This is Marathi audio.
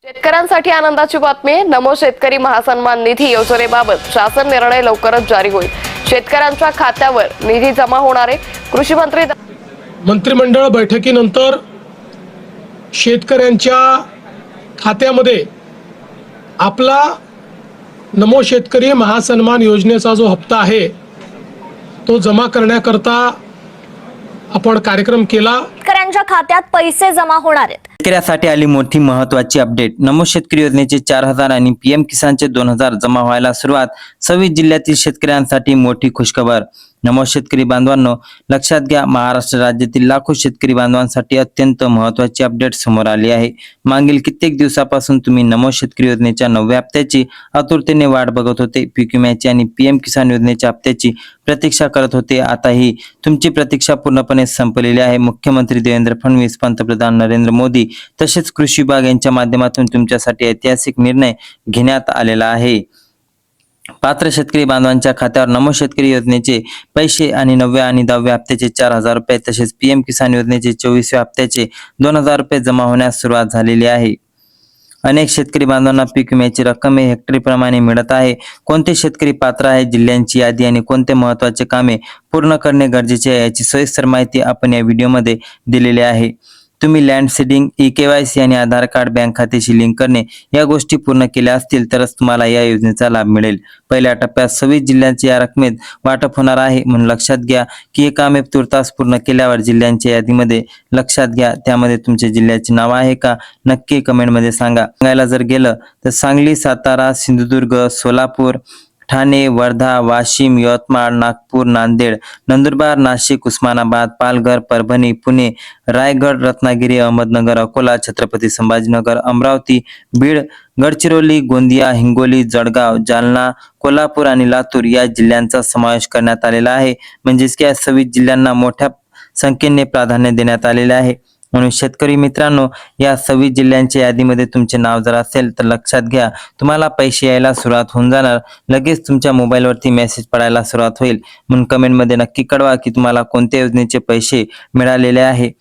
शेतकऱ्यांसाठी आनंदाची बातमी. नमो शेतकरी महासन्मान निधी योजनेबाबत शासन निर्णय लवकरच जारी होईल. शेतकऱ्यांच्या खात्यावर निधी जमा होणार आहे. कृषी मंत्री मंत्रिमंडळ बैठकीनंतर शेतकऱ्यांच्या खात्यामध्ये आपला नमो शेतकरी महासन्मान योजनेचा जो हप्ता आहे तो जमा करण्याकरता आपण कार्यक्रम केला. शेतकऱ्यांच्या खात्यात पैसे जमा होणार आहेत. शेतकऱ्यासाठी आली मोठी महत्वाची अपडेट. नमो शेतकरी योजनेचे 4,000 आणि पीएम किसानचे 2,000 जमा व्हायला सुरुवात. 26 जिल्ह्यातील शेतकऱ्यांसाठी मोठी खुशखबर. नमो शेतकरी बांधवांनो, लक्षात घ्या, महाराष्ट्र राज्यातील लाखो शेतकरी बांधवांसाठी अत्यंत महत्वाची अपडेट समोर आली आहे. मागील कित्येक दिवसापासून तुम्ही नमो शेतकरी योजनेच्या 9व्या हप्त्याची आतुरतेने वाट बघत होते. पीक विम्याची आणि पीएम किसान योजनेच्या हप्त्याची प्रतीक्षा करत होते. आता ही तुमची प्रतीक्षा पूर्णपणे संपलेली आहे. मुख्यमंत्री देवेंद्र फडणवीस, पंतप्रधान नरेंद्र मोदी तसेच कृषी विभाग यांच्या माध्यमातून तुमच्यासाठी ऐतिहासिक निर्णय घेण्यात आलेला आहे. पात्र शेतकरी बांधवांच्या खात्यावर नमो शेतकरी योजनेचे पैसे आणि 9व्या आणि 10व्या हप्त्याचे 4,000 रुपये तसेच पीएम किसान योजनेचे 24व्या हप्त्याचे 2,000 रुपये जमा होण्यास सुरुवात झालेली आहे. अनेक शेतकरी बांधवांना पीक विम्याची रक्कम हे हेक्टरी प्रमाणे मिळत आहे. कोणते शेतकरी पात्र आहे, जिल्ह्यांची यादी आणि कोणते महत्त्वाचे कामे पूर्ण करणे गरजेचे आहे याची सविस्तर माहिती आपण या व्हिडिओमध्ये दिलेली आहे. तुम्ही लँड सीडिंग, ई-केवायसी आणि आधार कार्ड, बँक खात्याशी लिंक करणे या गोष्टी पूर्ण केल्या असतील तरच तुम्हाला या योजनेचा लाभ मिळेल. पहिल्या टप्प्यात 26 जिल्ह्यांची या रकमेत वाटप होणार आहे. म्हणून लक्षात घ्या की हे कामे तुर्तास पूर्ण केल्यावर जिल्ह्यांच्या यादीमध्ये लक्षात घ्या त्यामध्ये तुमच्या जिल्ह्याचे नाव आहे का, नक्की कमेंटमध्ये सांगा. सांगायला जर गेलं तर सांगली, सातारा, सिंधुदुर्ग, सोलापूर, ठाणे, वर्धा, वाशिम, यवतमाळ, नागपूर, नांदेड, नंदुरबार, नाशिक, उस्मानाबाद, पालघर, परभणी, पुणे, रायगड, रत्नागिरी, अहमदनगर, अकोला, छत्रपती संभाजीनगर, अमरावती, बीड, गडचिरोली, गोंदिया, हिंगोली, जळगाव, जालना, कोल्हापूर आणि लातूर या जिल्ह्यांचा समावेश करण्यात आलेला आहे. म्हणजेच की या 26 जिल्ह्यांना मोठ्या संख्येने प्राधान्य देण्यात आलेले आहे. म्हणून शेतकरी मित्रांनो, या 26 जिल्ह्यांच्या यादीमध्ये तुमचे नाव जर असेल तर लक्षात घ्या तुम्हाला पैसे यायला सुरुवात होऊन जाणार. लगेच तुमच्या मोबाईलवरती मेसेज पडायला सुरुवात होईल. म्हणून कमेंटमध्ये नक्की कळवा की तुम्हाला कोणत्या योजनेचे पैसे मिळालेले आहे.